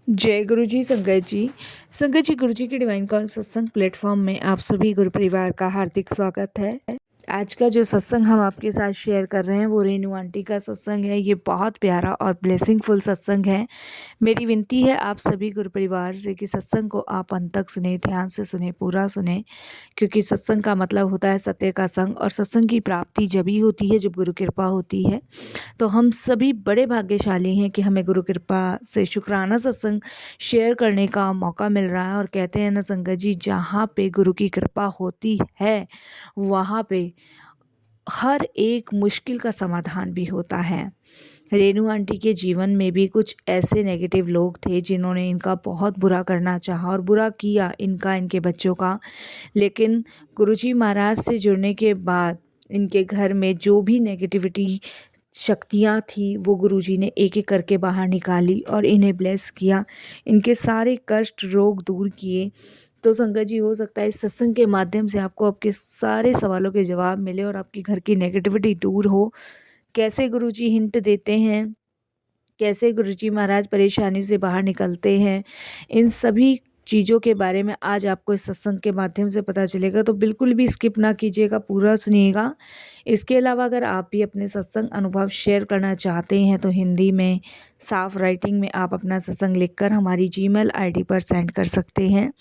जय गुरु जी, संगत जी। संगत जी, गुरु जी के डिवाइन कॉल सत्संग प्लेटफॉर्म में आप सभी गुरु परिवार का हार्दिक स्वागत है। आज का जो सत्संग हम आपके साथ शेयर कर रहे हैं वो रेनू आंटी का सत्संग है। ये बहुत प्यारा और ब्लेसिंगफुल सत्संग है। मेरी विनती है आप सभी गुरु परिवार से कि सत्संग को आप अंत तक सुने, ध्यान से सुने, पूरा सुने, क्योंकि सत्संग का मतलब होता है सत्य का संग, और सत्संग की प्राप्ति जब ही होती है जब गुरु कृपा होती है। तो हम सभी बड़े भाग्यशाली हैं कि हमें गुरु कृपा से शुक्राना सत्संग शेयर करने का मौका मिल रहा है। और कहते हैं ना संगत जी, जहाँ पे गुरु की कृपा होती है वहाँ पे हर एक मुश्किल का समाधान भी होता है। रेनू आंटी के जीवन में भी कुछ ऐसे नेगेटिव लोग थे जिन्होंने इनका बहुत बुरा करना चाहा और बुरा किया इनका, इनके बच्चों का। लेकिन गुरुजी महाराज से जुड़ने के बाद इनके घर में जो भी नेगेटिविटी शक्तियाँ थी वो गुरुजी ने एक एक करके बाहर निकाली और इन्हें ब्लेस किया, इनके सारे कष्ट रोग दूर किए। तो संगत जी, हो सकता है इस सत्संग के माध्यम से आपको आपके सारे सवालों के जवाब मिले और आपकी घर की नेगेटिविटी दूर हो। कैसे गुरुजी हिंट देते हैं, कैसे गुरुजी महाराज परेशानी से बाहर निकलते हैं, इन सभी चीज़ों के बारे में आज आपको इस सत्संग के माध्यम से पता चलेगा। तो बिल्कुल भी स्किप ना कीजिएगा, पूरा सुनिएगा। इसके अलावा अगर आप भी अपने सत्संग अनुभव शेयर करना चाहते हैं तो हिंदी में साफ राइटिंग में आप अपना सत्संग लिखकर हमारी जीमेल आईडी पर सेंड कर सकते हैं,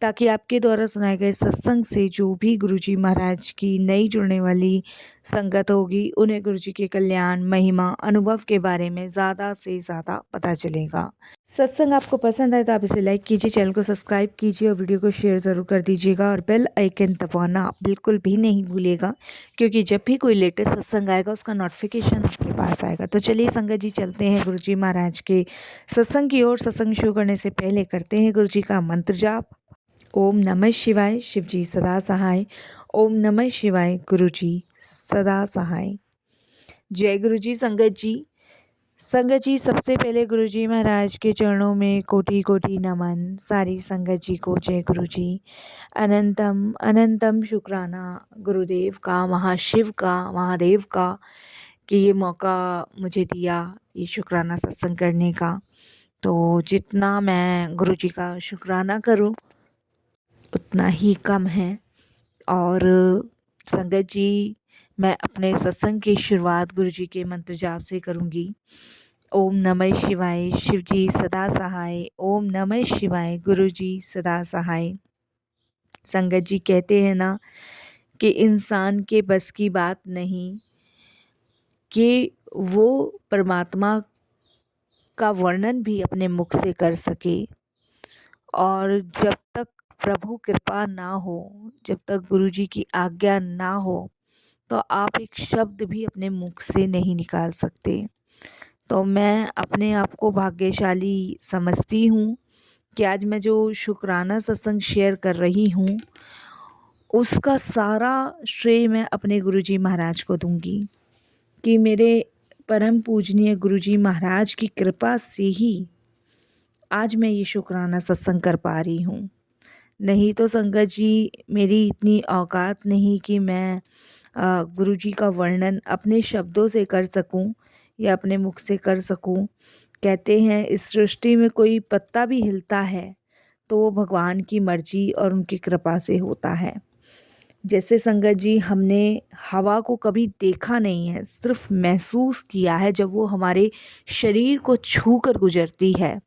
ताकि आपके द्वारा सुनाए गए सत्संग से जो भी गुरुजी महाराज की नई जुड़ने वाली संगत होगी उन्हें गुरुजी के कल्याण, महिमा, अनुभव के बारे में ज़्यादा से ज़्यादा पता चलेगा। सत्संग आपको पसंद आए तो आप इसे लाइक कीजिए, चैनल को सब्सक्राइब कीजिए और वीडियो को शेयर ज़रूर कर दीजिएगा, और बेल आइकन दबाना बिल्कुल भी नहीं भूलिएगा, क्योंकि जब भी कोई लेटेस्ट सत्संग आएगा उसका नोटिफिकेशन आपके पास आएगा। तो चलिए संगत जी, चलते हैं गुरुजी महाराज के सत्संग की ओर। सत्संग शुरू करने से पहले करते हैं गुरुजी का मंत्र जाप। ओम नमः शिवाय, शिवजी सदा सहाय। ओम नमः शिवाय, गुरुजी सदा सहाय। जय गुरुजी। संगत जी, सबसे पहले गुरुजी महाराज के चरणों में कोटि कोटि नमन। सारी संगत जी को जय गुरुजी। अनंतम अनंतम शुक्राना गुरुदेव का, महाशिव का, महादेव का, कि ये मौका मुझे दिया ये शुक्राना सत्संग करने का। तो जितना मैं गुरुजी का शुक्राना करूं उतना ही कम है। और संगत जी, मैं अपने सत्संग की शुरुआत गुरुजी के मंत्र जाप से करूंगी। ओम नमः शिवाय, शिवजी सदा सहाय। ओम नमः शिवाय, गुरुजी सदा सहाय। संगत जी, कहते हैं ना कि इंसान के बस की बात नहीं कि वो परमात्मा का वर्णन भी अपने मुख से कर सके। और जब तक प्रभु कृपा ना हो, जब तक गुरुजी की आज्ञा ना हो, तो आप एक शब्द भी अपने मुख से नहीं निकाल सकते। तो मैं अपने आप को भाग्यशाली समझती हूँ कि आज मैं जो शुक्राना सत्संग शेयर कर रही हूँ उसका सारा श्रेय मैं अपने गुरुजी महाराज को दूंगी, कि मेरे परम पूजनीय गुरुजी महाराज की कृपा से ही आज मैं ये शुक्राना सत्संग कर पा रही हूँ। नहीं तो संगत जी, मेरी इतनी औकात नहीं कि मैं गुरुजी का वर्णन अपने शब्दों से कर सकूं या अपने मुख से कर सकूं। कहते हैं इस सृष्टि में कोई पत्ता भी हिलता है तो वो भगवान की मर्जी और उनकी कृपा से होता है। जैसे संगत जी, हमने हवा को कभी देखा नहीं है, सिर्फ महसूस किया है जब वो हमारे शरीर को छू कर गुजरती है।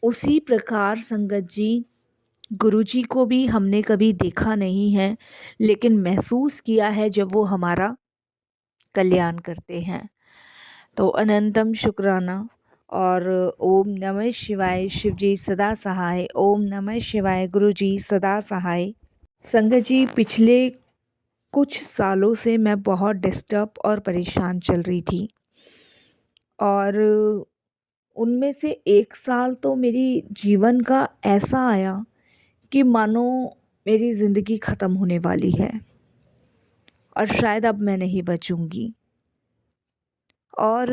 उसी प्रकार संगत जी, गुरुजी को भी हमने कभी देखा नहीं है, लेकिन महसूस किया है जब वो हमारा कल्याण करते हैं। तो अनंतम शुक्राना। और ओम नमः शिवाय, शिवजी सदा सहाय। ओम नमः शिवाय, गुरुजी सदा सहाय। संगत जी, पिछले कुछ सालों से मैं बहुत डिस्टर्ब और परेशान चल रही थी, और उनमें से एक साल तो मेरी जीवन का ऐसा आया कि मानो मेरी ज़िंदगी ख़त्म होने वाली है और शायद अब मैं नहीं बचूंगी। और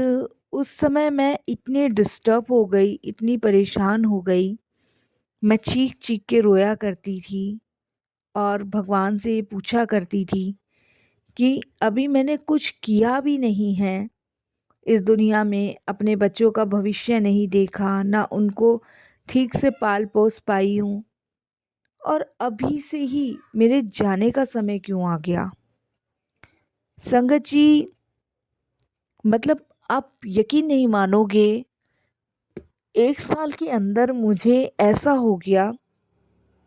उस समय मैं इतनी डिस्टर्ब हो गई, इतनी परेशान हो गई, मैं चीख चीख के रोया करती थी और भगवान से पूछा करती थी कि अभी मैंने कुछ किया भी नहीं है इस दुनिया में अपने बच्चों का भविष्य नहीं देखा, ना उनको ठीक से पाल पोस पाई हूँ, और अभी से ही मेरे जाने का समय क्यों आ गया। संगत जी, मतलब आप यकीन नहीं मानोगे, 1 साल के अंदर मुझे ऐसा हो गया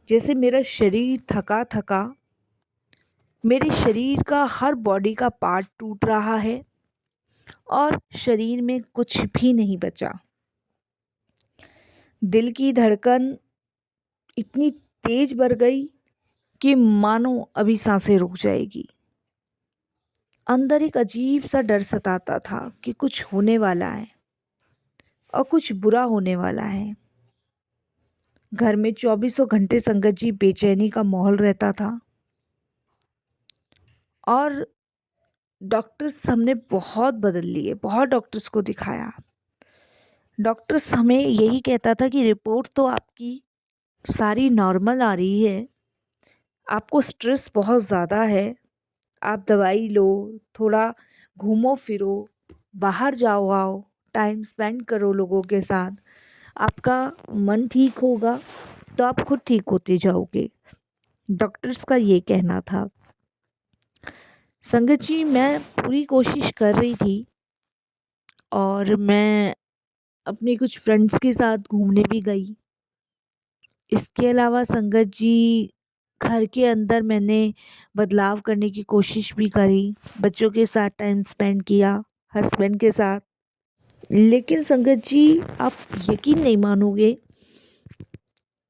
जैसे मेरा शरीर थका थका, मेरे शरीर का हर बॉडी का पार्ट टूट रहा है और शरीर में कुछ भी नहीं बचा। दिल की धड़कन इतनी तेज बढ़ गई कि मानो अभी सांसें रुक जाएगी। अंदर एक अजीब सा डर सताता था कि कुछ होने वाला है और कुछ बुरा होने वाला है। घर में चौबीसों घंटे संगत जी बेचैनी का माहौल रहता था, और डॉक्टर्स हमने बहुत बदल लिए, बहुत डॉक्टर्स को दिखाया। डॉक्टर्स हमें यही कहता था कि रिपोर्ट तो आपकी सारी नॉर्मल आ रही है, आपको स्ट्रेस बहुत ज़्यादा है, आप दवाई लो, थोड़ा घूमो फिरो, बाहर जाओ आओ, टाइम स्पेंड करो लोगों के साथ, आपका मन ठीक होगा तो आप खुद ठीक होते जाओगे। डॉक्टर्स का ये कहना था। संगत जी, मैं पूरी कोशिश कर रही थी और मैं अपने कुछ फ्रेंड्स के साथ घूमने भी गई। इसके अलावा संगत जी, घर के अंदर मैंने बदलाव करने की कोशिश भी करी, बच्चों के साथ टाइम स्पेंड किया, हस्बैंड के साथ। लेकिन संगत जी, आप यकीन नहीं मानोगे,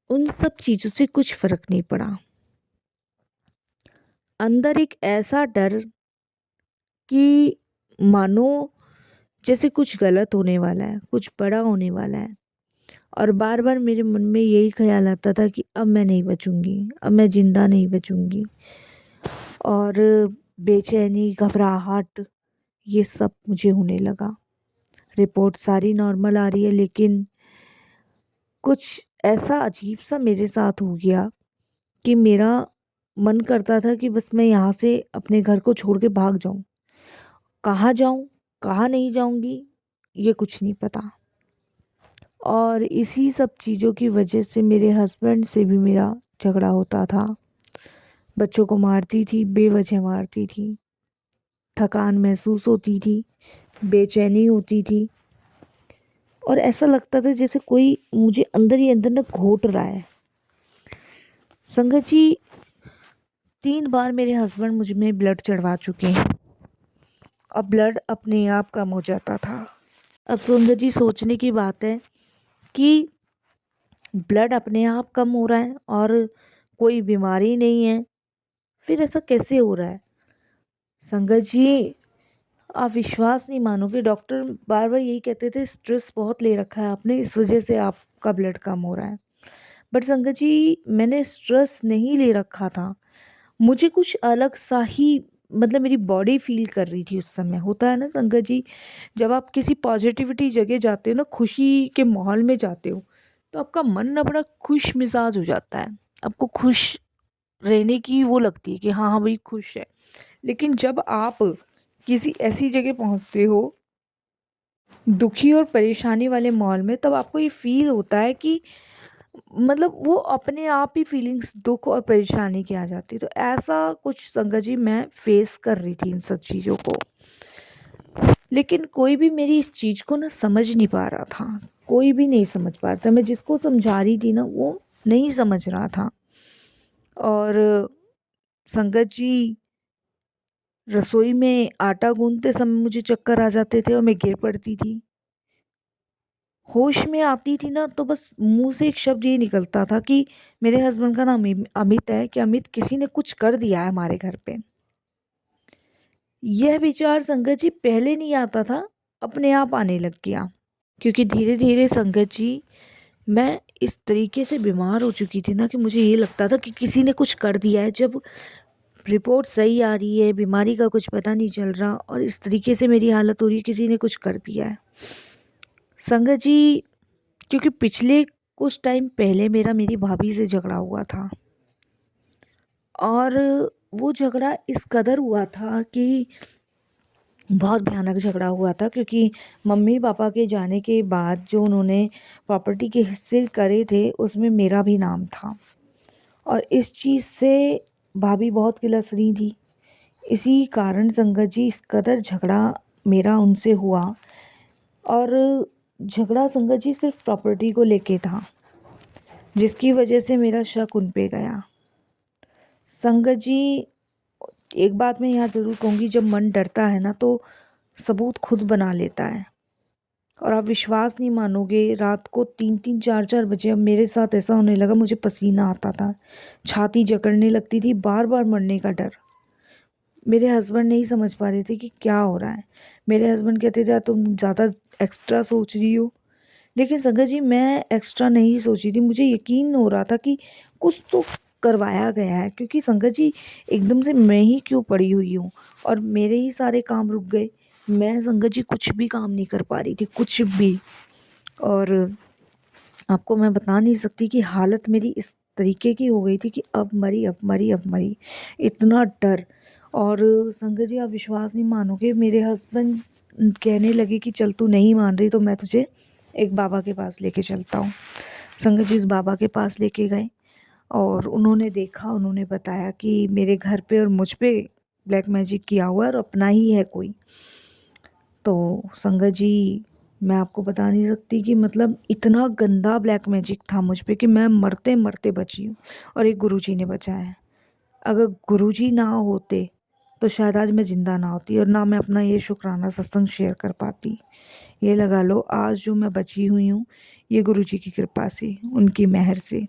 उन सब चीज़ों से कुछ फ़र्क नहीं पड़ा। अंदर एक ऐसा डर कि मानो जैसे कुछ गलत होने वाला है, कुछ बड़ा होने वाला है, और बार बार मेरे मन में यही ख्याल आता था कि अब मैं नहीं बचूंगी, अब मैं ज़िंदा नहीं बचूंगी। और बेचैनी, घबराहट, ये सब मुझे होने लगा। रिपोर्ट सारी नॉर्मल आ रही है, लेकिन कुछ ऐसा अजीब सा मेरे साथ हो गया कि मेरा मन करता था कि बस मैं यहाँ से अपने घर को छोड़ के भाग जाऊँ। कहाँ जाऊँ, कहाँ नहीं जाऊँगी, ये कुछ नहीं पता। और इसी सब चीज़ों की वजह से मेरे हस्बैंड से भी मेरा झगड़ा होता था। बच्चों को मारती थी, बेवजह मारती थी, थकान महसूस होती थी, बेचैनी होती थी, और ऐसा लगता था जैसे कोई मुझे अंदर ही अंदर न घोट रहा है। संगत जी, 3 बार मेरे हस्बैंड मुझ में ब्लड चढ़वा चुके हैं और ब्लड अपने आप कम हो जाता था। अब संगत जी, सोचने की बात है कि ब्लड अपने आप कम हो रहा है और कोई बीमारी नहीं है, फिर ऐसा कैसे हो रहा है। संगत जी, आप विश्वास नहीं मानोगे, डॉक्टर बार बार यही कहते थे स्ट्रेस बहुत ले रखा है आपने, इस वजह से आपका ब्लड कम हो रहा है। बट संगत जी, मैंने स्ट्रेस नहीं ले रखा था, मुझे कुछ अलग सा ही, मतलब मेरी बॉडी फील कर रही थी उस समय। होता है ना संगत जी, जब आप किसी पॉजिटिविटी जगह जाते हो ना, खुशी के माहौल में जाते हो, तो आपका मन ना बड़ा खुश मिजाज हो जाता है, आपको खुश रहने की वो लगती है कि हाँ हाँ भाई खुश है। लेकिन जब आप किसी ऐसी जगह पहुंचते हो दुखी और परेशानी वाले माहौल में, तब आपको ये फील होता है कि मतलब वो अपने आप ही फीलिंग्स दुख और परेशानी की आ जाती है। तो ऐसा कुछ संगत जी मैं फेस कर रही थी इन सब चीज़ों को, लेकिन कोई भी मेरी इस चीज़ को ना समझ नहीं पा रहा था, कोई भी नहीं समझ पा रहा था। मैं जिसको समझा रही थी ना, वो नहीं समझ रहा था। और संगत जी, रसोई में आटा गूंदते समय मुझे चक्कर आ जाते थे और मैं गिर पड़ती थी। होश में आती थी ना, तो बस मुंह से एक शब्द ये निकलता था कि मेरे हस्बैंड का नाम अमित है, कि अमित किसी ने कुछ कर दिया है हमारे घर पे। यह विचार संगत जी पहले नहीं आता था, अपने आप आने लग गया। क्योंकि धीरे धीरे संगत जी, मैं इस तरीके से बीमार हो चुकी थी ना कि मुझे ये लगता था कि किसी ने कुछ कर दिया है। जब रिपोर्ट सही आ रही है, बीमारी का कुछ पता नहीं चल रहा, और इस तरीके से मेरी हालत हो रही है, किसी ने कुछ कर दिया है। संगत जी, क्योंकि पिछले कुछ टाइम पहले मेरा मेरी भाभी से झगड़ा हुआ था, और वो झगड़ा इस कदर हुआ था कि बहुत भयानक झगड़ा हुआ था, क्योंकि मम्मी पापा के जाने के बाद जो उन्होंने प्रॉपर्टी के हिस्से करे थे उसमें मेरा भी नाम था, और इस चीज़ से भाभी बहुत किलस रही थी। इसी कारण संगत जी इस कदर झगड़ा मेरा उनसे हुआ, और झगड़ा संगत जी सिर्फ प्रॉपर्टी को लेके था, जिसकी वजह से मेरा शक उन पे गया। संगत जी, एक बात मैं यहाँ ज़रूर कहूँगी, जब मन डरता है ना तो सबूत खुद बना लेता है। और आप विश्वास नहीं मानोगे, रात को 3-3 4-4 बजे अब मेरे साथ ऐसा होने लगा, मुझे पसीना आता था, छाती जकड़ने लगती थी, बार बार मरने का डर। मेरे हस्बैंड नहीं समझ पा रहे थे कि क्या हो रहा है। मेरे हस्बैंड कहते थे तुम ज़्यादा एक्स्ट्रा सोच रही हो, लेकिन संगत जी मैं एक्स्ट्रा नहीं सोची थी। मुझे यकीन हो रहा था कि कुछ तो करवाया गया है, क्योंकि संगत जी एकदम से मैं ही क्यों पड़ी हुई हूँ, और मेरे ही सारे काम रुक गए। मैं संगत जी कुछ भी काम नहीं कर पा रही थी, कुछ भी। और आपको मैं बता नहीं सकती कि हालत मेरी इस तरीके की हो गई थी कि अब मरी, अब मरी, अब मरी, इतना डर। और संगत जी आप विश्वास नहीं मानोगे, मेरे हस्बैंड कहने लगे कि चल तू नहीं मान रही तो मैं तुझे एक बाबा के पास लेके चलता हूँ। संगत जी उस बाबा के पास लेके गए, और उन्होंने देखा, उन्होंने बताया कि मेरे घर पे और मुझ पे ब्लैक मैजिक किया हुआ है और अपना ही है कोई। तो संगत जी मैं आपको बता नहीं सकती कि मतलब इतना गंदा ब्लैक मैजिक था मुझ पे कि मैं मरते मरते बची हूँ, और एक गुरुजी ने बचाया है। अगर गुरुजी ना होते तो शायद आज मैं ज़िंदा ना होती, और ना मैं अपना ये शुक्राना सत्संग शेयर कर पाती। ये लगा लो आज जो मैं बची हुई हूँ, ये गुरुजी की कृपा से, उनकी मेहर से।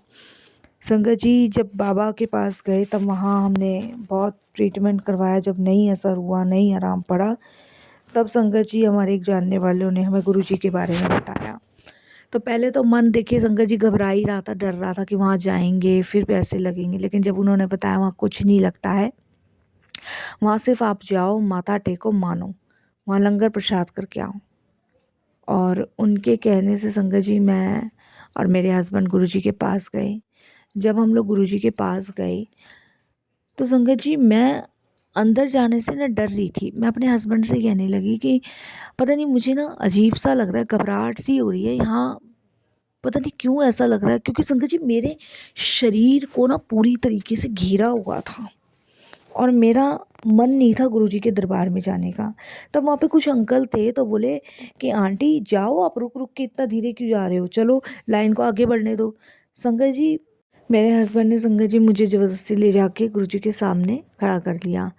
संगत जी जब बाबा के पास गए तब वहाँ हमने बहुत ट्रीटमेंट करवाया, जब नहीं असर हुआ, नहीं आराम पड़ा, तब संगत जी हमारे एक जानने वालों ने हमें गुरुजी के बारे में बताया। तो पहले तो मन देखिए संगत जी घबरा ही रहा था, डर रहा था कि वहाँ जाएंगे फिर पैसे लगेंगे, लेकिन जब उन्होंने बताया वहाँ कुछ नहीं लगता है, वहाँ सिर्फ आप जाओ, माथा टेको, मानो, वहाँ लंगर प्रसाद करके आओ। और उनके कहने से संगत जी मैं और मेरे हस्बैंड गुरुजी के पास गए। जब हम लोग गुरुजी के पास गए तो संगत जी मैं अंदर जाने से ना डर रही थी। मैं अपने हस्बैंड से कहने लगी कि पता नहीं मुझे ना अजीब सा लग रहा है, घबराहट सी हो रही है यहाँ, पता नहीं क्यों ऐसा लग रहा है, क्योंकि संगत जी मेरे शरीर को ना पूरी तरीके से घेरा हुआ था, और मेरा मन नहीं था गुरुजी के दरबार में जाने का। तब वहाँ पे कुछ अंकल थे तो बोले कि आंटी जाओ, आप रुक रुक के इतना धीरे क्यों जा रहे हो, चलो लाइन को आगे बढ़ने दो। संगत जी मेरे हस्बैंड ने संगत जी मुझे ज़बरदस्ती ले जाके गुरुजी के सामने खड़ा कर दिया।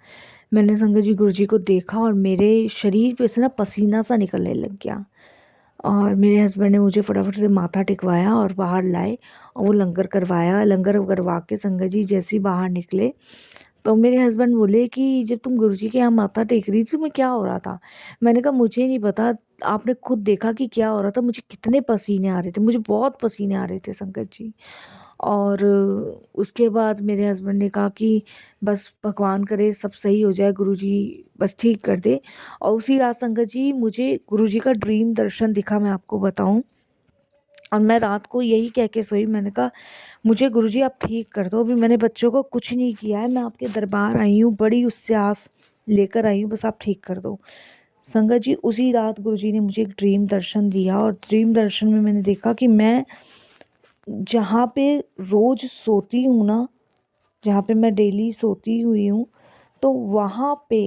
मैंने संगत जी गुरुजी को देखा, और मेरे शरीर पे से ना पसीना सा निकलने लग गया, और मेरे हस्बैंड ने मुझे फटाफट से माथा टिकवाया और बाहर लाए, और वो लंगर करवाया। लंगर करवा के संगत जी जैसे ही बाहर निकले तो मेरे हस्बैंड बोले कि जब तुम गुरुजी के यहाँ माथा टेक रही थी तुम्हें क्या हो रहा था। मैंने कहा मुझे नहीं पता, आपने खुद देखा कि क्या हो रहा था, मुझे कितने पसीने आ रहे थे, मुझे बहुत पसीने आ रहे थे संगत जी। और उसके बाद मेरे हस्बैंड ने कहा कि बस भगवान करे सब सही हो जाए, गुरुजी बस ठीक कर दे। और उसी रात संगत जी मुझे गुरुजी का ड्रीम दर्शन दिखा, मैं आपको बताऊं। और मैं रात को यही कह के सोई, मैंने कहा मुझे गुरुजी आप ठीक कर दो, अभी मैंने बच्चों को कुछ नहीं किया है, मैं आपके दरबार आई हूँ, बड़ी उससे आस लेकर आई हूँ, बस आप ठीक कर दो। संगत जी उसी रात गुरुजी ने मुझे एक ड्रीम दर्शन दिया, और ड्रीम दर्शन में मैंने देखा कि मैं जहाँ पे रोज़ सोती हूँ ना, जहाँ पे मैं डेली सोती हुई हूँ, तो वहाँ पे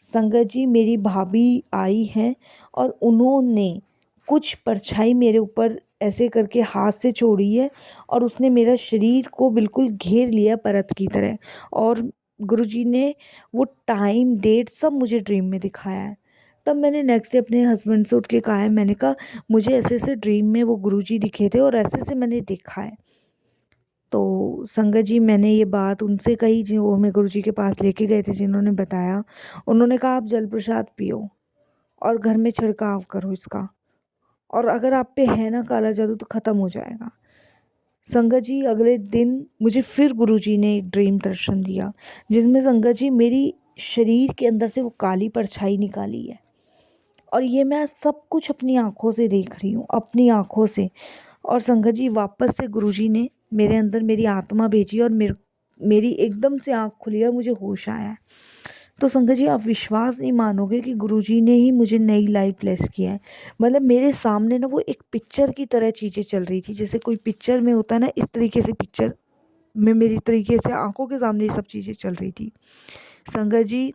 संगत जी मेरी भाभी आई हैं, और उन्होंने कुछ परछाई मेरे ऊपर ऐसे करके हाथ से छोड़ी है, और उसने मेरा शरीर को बिल्कुल घेर लिया परत की तरह। और गुरुजी ने वो टाइम डेट सब मुझे ड्रीम में दिखाया है। तब मैंने नेक्स्ट डे अपने हस्बैंड से उठ के कहा है, मैंने कहा मुझे ऐसे ऐसे ड्रीम में वो गुरुजी दिखे थे और ऐसे ऐसे मैंने देखा है। तो संगत जी मैंने ये बात उनसे कही जो हमें गुरुजी के पास लेके गए थे, जिन्होंने बताया। उन्होंने कहा आप जल प्रसाद पियो और घर में छिड़काव करो इसका, और अगर आप पे है ना काला जादू तो ख़त्म हो जाएगा। संगत जी अगले दिन मुझे फिर गुरुजी ने एक ड्रीम दर्शन दिया, जिसमें संगत जी मेरी शरीर के अंदर से वो काली परछाई निकाली है, और ये मैं सब कुछ अपनी आँखों से देख रही हूँ, अपनी आँखों से। और संगत जी वापस से गुरुजी ने मेरे अंदर मेरी आत्मा भेजी, और मेरी एकदम से आँख खुली और मुझे होश आया है। तो संगत जी आप विश्वास नहीं मानोगे कि गुरुजी ने ही मुझे नई लाइफ ब्लेस किया है। मतलब मेरे सामने ना वो एक पिक्चर की तरह चीज़ें चल रही थी, जैसे कोई पिक्चर में होता है ना, इस तरीके से पिक्चर में मेरी तरीके से आंखों के सामने ये सब चीज़ें चल रही थी। संगत जी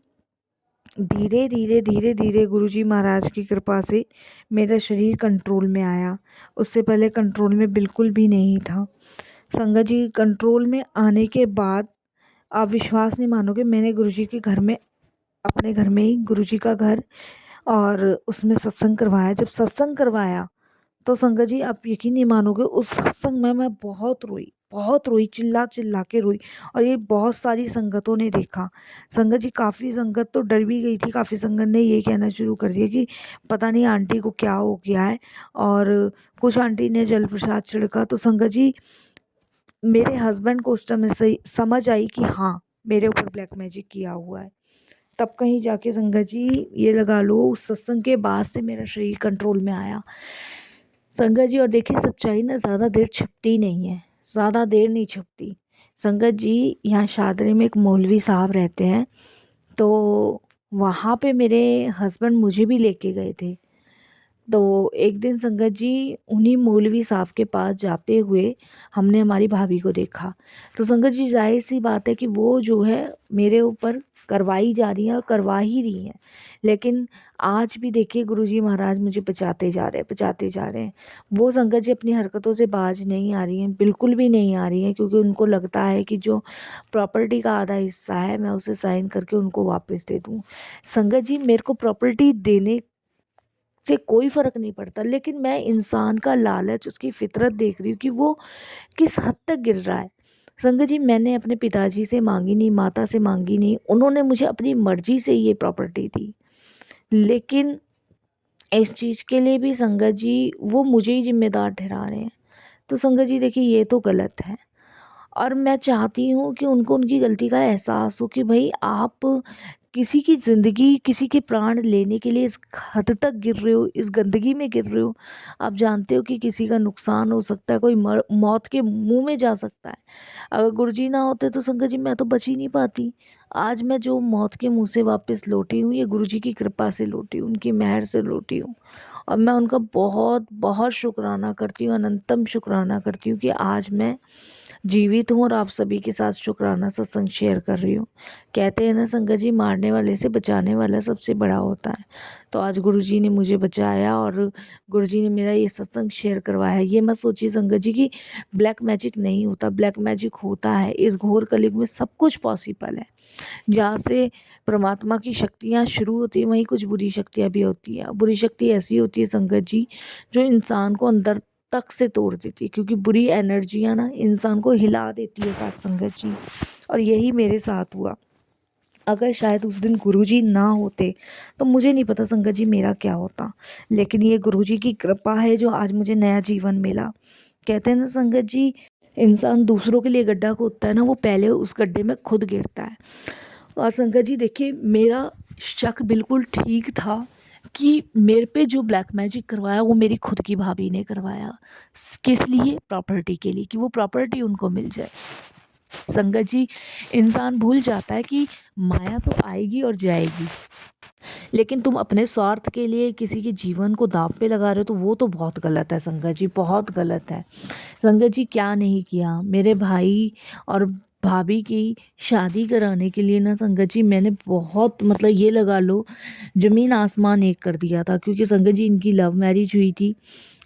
धीरे धीरे धीरे धीरे गुरुजी महाराज की कृपा से मेरा शरीर कंट्रोल में आया। उससे पहले कंट्रोल में बिल्कुल भी नहीं था। संगत जी कंट्रोल में आने के बाद आप विश्वास नहीं मानोगे, मैंने गुरुजी के घर में, अपने घर में ही गुरुजी का घर, और उसमें सत्संग करवाया। जब सत्संग करवाया तो संगत जी आप यकीन नहीं मानोगे, उस सत्संग में मैं बहुत रोई, चिल्ला चिल्ला के रोई। और ये बहुत सारी संगतों ने देखा। संगत जी काफ़ी संगत तो डर भी गई थी, काफ़ी संगत ने ये कहना शुरू कर दिया कि पता नहीं आंटी को क्या हो गया है। और कुछ आंटी ने जल प्रसाद छिड़का। तो संगत जी मेरे हस्बैंड को उस टाइम से समझ आई कि हाँ मेरे ऊपर ब्लैक मैजिक किया हुआ है। तब कहीं जाके संगत जी ये लगा लो, उस सत्संग के बाद से मेरा शरीर कंट्रोल में आया। संगत जी और देखिए सच्चाई ना ज़्यादा देर छिपती नहीं है, ज़्यादा देर नहीं छिपती। संगत जी यहाँ शादरी में एक मौलवी साहब रहते हैं, तो वहाँ पे मेरे हस्बैंड मुझे भी लेके गए थे। तो एक दिन संगत जी उन्हीं मौलवी साहब के पास जाते हुए हमने हमारी भाभी को देखा। तो संगत जी जाहिर सी बात है कि वो जो है मेरे ऊपर करवाई जा रही हैं और करवा ही रही हैं। लेकिन आज भी देखिए गुरुजी महाराज मुझे बचाते जा रहे हैं। वो संगत जी अपनी हरकतों से बाज नहीं आ रही हैं, बिल्कुल भी नहीं आ रही हैं, क्योंकि उनको लगता है कि जो प्रॉपर्टी का आधा हिस्सा है मैं उसे साइन करके उनको वापस दे दूँ। संगत जी मेरे को प्रॉपर्टी देने से कोई फ़र्क नहीं पड़ता, लेकिन मैं इंसान का लालच, उसकी फ़ितरत देख रही हूँ कि वो किस हद तक गिर रहा है। संगत जी मैंने अपने पिताजी से मांगी नहीं, माता से मांगी नहीं, उन्होंने मुझे अपनी मर्जी से ये प्रॉपर्टी दी। लेकिन इस चीज़ के लिए भी संगत जी वो मुझे ही जिम्मेदार ठहरा रहे हैं। तो संगत जी देखिए ये तो गलत है। और मैं चाहती हूँ कि उनको उनकी गलती का एहसास हो कि भाई आप किसी की ज़िंदगी, किसी के प्राण लेने के लिए इस हद तक गिर रहे हो, इस गंदगी में गिर रहे हो। आप जानते हो कि किसी का नुकसान हो सकता है, कोई मौत के मुंह में जा सकता है। अगर गुरुजी ना होते तो संगत जी मैं तो बच ही नहीं पाती। आज मैं जो मौत के मुंह से वापस लौटी हूँ, ये गुरुजी की कृपा से लौटी हूँ, उनकी मेहर से लौटी हूँ। और मैं उनका बहुत बहुत शुक्राना करती हूँ, अनंतम शुक्राना करती हूँ कि आज मैं जीवित हूँ और आप सभी के साथ शुक्राना सत्संग शेयर कर रही हूँ। कहते हैं ना संगत जी, मारने वाले से बचाने वाला सबसे बड़ा होता है। तो आज गुरुजी ने मुझे बचाया और गुरुजी ने मेरा ये सत्संग शेयर करवाया। ये मत सोचिए संगत जी कि ब्लैक मैजिक नहीं होता, ब्लैक मैजिक होता है। इस घोर कलयुग में सब कुछ पॉसिबल है। जहाँ से परमात्मा की शक्तियाँ शुरू होती हैं, वहीं कुछ बुरी शक्तियाँ भी होती हैं। बुरी शक्ति ऐसी होती है संगत जी, जो इंसान को अंदर तक से तोड़ देती है, क्योंकि बुरी एनर्जियाँ ना इंसान को हिला देती है साथ संगत जी। और यही मेरे साथ हुआ। अगर शायद उस दिन गुरुजी ना होते तो मुझे नहीं पता संगत जी मेरा क्या होता। लेकिन ये गुरुजी की कृपा है जो आज मुझे नया जीवन मिला। कहते हैं ना संगत जी, इंसान दूसरों के लिए गड्ढा खोदता है ना, वो पहले उस गड्ढे में खुद गिरता है। और संगत जी देखिए मेरा शक बिल्कुल ठीक था कि मेरे पे जो ब्लैक मैजिक करवाया वो मेरी खुद की भाभी ने करवाया। किस लिए? प्रॉपर्टी के लिए, कि वो प्रॉपर्टी उनको मिल जाए। संगत जी इंसान भूल जाता है कि माया तो आएगी और जाएगी, लेकिन तुम अपने स्वार्थ के लिए किसी के जीवन को दांव पे लगा रहे हो तो वो तो बहुत गलत है संगत जी, बहुत गलत है। संगत जी क्या नहीं किया मेरे भाई और भाभी की शादी कराने के लिए ना संगत जी, मैंने बहुत मतलब ये लगा लो ज़मीन आसमान एक कर दिया था। क्योंकि संगत जी इनकी लव मैरिज हुई थी,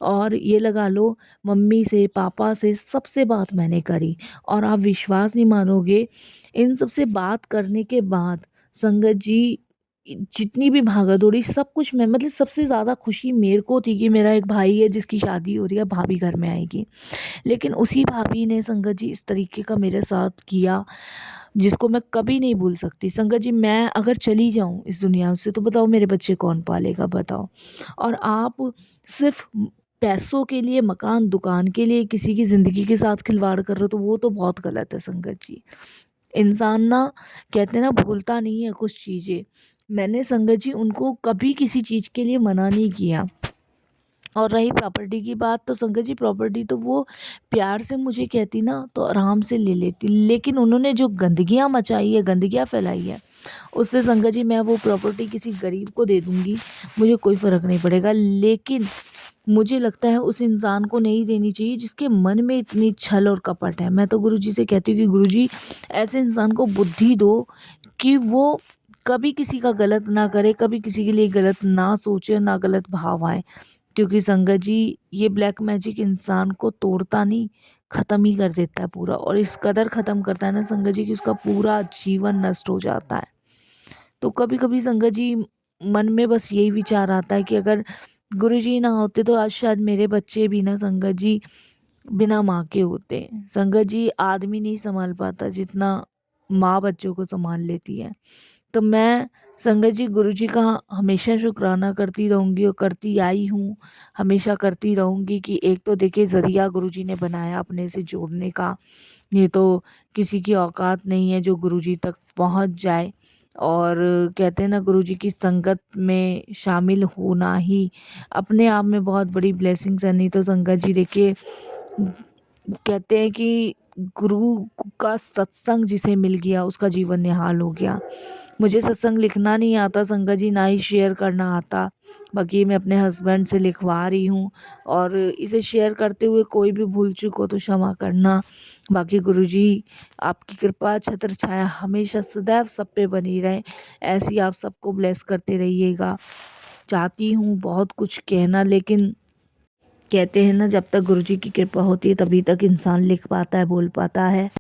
और ये लगा लो मम्मी से पापा से सबसे बात मैंने करी। और आप विश्वास नहीं मानोगे, इन सब से बात करने के बाद संगत जी जितनी भी भागा दौड़ी सब कुछ मैं, मतलब सबसे ज़्यादा खुशी मेरे को थी कि मेरा एक भाई है जिसकी शादी हो रही है, भाभी घर में आएगी। लेकिन उसी भाभी ने संगत जी इस तरीके का मेरे साथ किया जिसको मैं कभी नहीं भूल सकती। संगत जी मैं अगर चली जाऊं इस दुनिया से तो बताओ मेरे बच्चे कौन पालेगा, बताओ। और आप सिर्फ पैसों के लिए, मकान दुकान के लिए किसी की ज़िंदगी के साथ खिलवाड़ कर रहे हो तो वो तो बहुत गलत है संगत जी। इंसान ना, कहते हैं ना, भूलता नहीं है कुछ चीज़ें। मैंने संगत जी उनको कभी किसी चीज़ के लिए मना नहीं किया। और रही प्रॉपर्टी की बात, तो संगत जी प्रॉपर्टी तो वो प्यार से मुझे कहती ना तो आराम से ले लेती, लेकिन उन्होंने जो गंदगियाँ मचाई है, गंदगियाँ फैलाई है, उससे संगत जी मैं वो प्रॉपर्टी किसी गरीब को दे दूँगी, मुझे कोई फ़र्क नहीं पड़ेगा। लेकिन मुझे लगता है उस इंसान को नहीं देनी चाहिए जिसके मन में इतनी छल और कपट है। मैं तो गुरुजी से कहती हूँ कि गुरुजी ऐसे इंसान को बुद्धि दो कि वो कभी किसी का गलत ना करे, कभी किसी के लिए गलत ना सोचे, ना गलत भाव आए। क्योंकि संगत जी ये ब्लैक मैजिक इंसान को तोड़ता नहीं, ख़त्म ही कर देता है पूरा, और इस कदर ख़त्म करता है ना संगत जी कि उसका पूरा जीवन नष्ट हो जाता है। तो कभी-कभी संगत जी मन में बस यही विचार आता है कि अगर गुरुजी ना होते तो आज शायद मेरे बच्चे भी ना संगत जी बिना माँ के होते। संगत जी आदमी नहीं सँभाल पाता जितना माँ बच्चों को सँभाल लेती है। तो मैं संगत जी गुरुजी का हमेशा शुक्राना करती रहूँगी और करती आई हूँ, हमेशा करती रहूँगी कि एक तो देखिए ज़रिया गुरुजी ने बनाया अपने से जोड़ने का, ये तो किसी की औकात नहीं है जो गुरुजी तक पहुँच जाए। और कहते हैं ना गुरुजी की संगत में शामिल होना ही अपने आप में बहुत बड़ी ब्लेसिंग्स है। नहीं तो संगत जी देखिए कहते हैं कि गुरु का सत्संग जिसे मिल गया उसका जीवन निहाल हो गया। मुझे सत्संग लिखना नहीं आता संगत जी, ना ही शेयर करना आता। बाकी मैं अपने हस्बैंड से लिखवा रही हूँ, और इसे शेयर करते हुए कोई भी भूल चूक हो तो क्षमा करना। बाकी गुरुजी आपकी कृपा छत्र छाया हमेशा सदैव सब पे बनी रहे, ऐसी आप सबको ब्लेस करते रहिएगा। चाहती हूँ बहुत कुछ कहना, लेकिन कहते हैं ना जब तक गुरुजी की कृपा होती है तभी तक इंसान लिख पाता है, बोल पाता है।